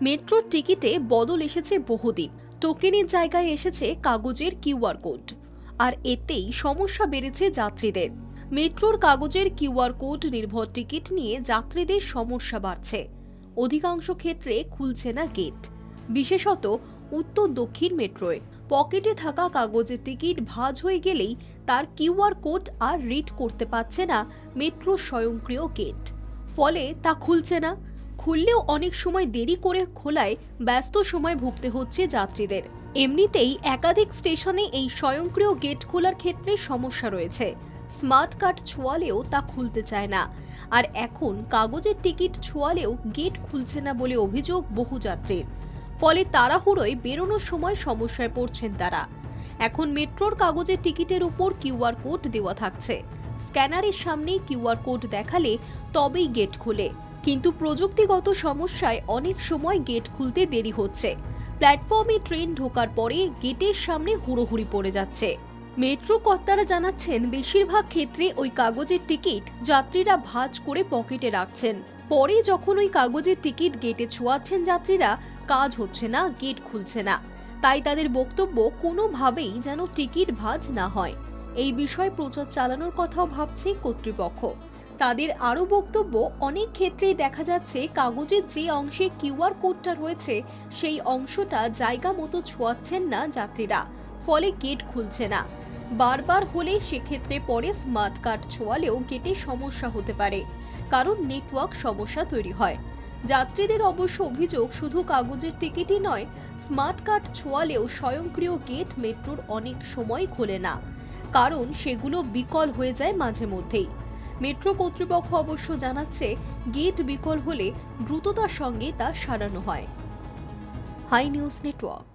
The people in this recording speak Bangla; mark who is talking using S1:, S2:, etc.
S1: মেট্রোর টিকিটে বদল এসেছে বহুদিন। টোকেনের জায়গায় এসেছে কাগজের কিউআর কোড, আর এতেই সমস্যা বেড়েছে যাত্রীদের। মেট্রোর কাগজের কিউআর কোড নির্ভর টিকিট নিয়ে যাত্রীদের সমস্যা বাড়ছে। অধিকাংশ ক্ষেত্রে খুলছে না গেট, বিশেষত উত্তর দক্ষিণ মেট্রোয়। পকেটে থাকা কাগজের টিকিট ভাঁজ হয়ে গেলেই তার কিউআর কোড আর রিড করতে পারছে না মেট্রোর স্বয়ংক্রিয় গেট, ফলে তা খুলছে না। খুললেও অনেক সময় দেরি করে খোলায় ব্যস্ত সময় ভুগতে হচ্ছে যাত্রীদের। এমনিতেই একাধিক স্টেশনে এই স্বয়ংক্রিয় গেট খোলার ক্ষেত্রে সমস্যা রয়েছে। স্মার্ট কার্ড ছোঁয়ালেও তা খুলতে চায় না, আর এখন কাগজের টিকিট ছোঁয়ালেও গেট খুলছে না বলে অভিযোগ বহু যাত্রীর। ফলে তাড়াহুড়োয় বেরোনোর সময় সমস্যায় পড়ছেন তারা। এখন মেট্রোর কাগজের টিকিটের উপর কিউআর কোড দেওয়া থাকছে। স্ক্যানারের সামনে কিউআর কোড দেখালে তবেই গেট খোলে, কিন্তু প্রযুক্তিগত সমস্যায় অনেক সময় গেট খুলতে দেরি হচ্ছে। প্ল্যাটফর্মে ট্রেন ঢোকার পরে গেটের সামনে হুড়োহুড়ি পড়ে যাচ্ছে। মেট্রো কর্তারা জানাচ্ছেন, বেশিরভাগ ক্ষেত্রে ওই কাগজের টিকিট যাত্রীরা ভাঁজ করে পকেটে রাখছেন। পরে যখন ওই কাগজের টিকিট গেটে ছোঁয়াচ্ছেন যাত্রীরা, কাজ হচ্ছে না, গেট খুলছে না। তাই তাদের বক্তব্য, কোনোভাবেই যেন টিকিট ভাঁজ না হয়। এই বিষয়ে প্রচার চালানোর কথাও ভাবছে কর্তৃপক্ষ। তাদের আরও বক্তব্য, অনেক ক্ষেত্রেই দেখা যাচ্ছে কাগজের যে অংশে কিউআর কোডটা রয়েছে সেই অংশটা জায়গা মতো ছোঁয়াচ্ছেন না যাত্রীরা, ফলে গেট খুলছে না। বারবার হলে সেক্ষেত্রে পরে স্মার্ট কার্ড ছোঁয়ালেও গেটে সমস্যা হতে পারে, কারণ নেটওয়ার্ক সমস্যা তৈরি হয়। যাত্রীদের অবশ্য অভিযোগ, শুধু কাগজের টিকিটই নয়, স্মার্ট কার্ড ছোঁয়ালেও স্বয়ংক্রিয় গেট মেট্রোর অনেক সময় খোলে না, কারণ সেগুলো বিকল হয়ে যায় মাঝে মধ্যেই। মেট্রো কর্তৃপক্ষ অবশ্য জানাচ্ছে, গেট বিকল হলে দ্রুততার সঙ্গে তা সারানো হয়। High News network.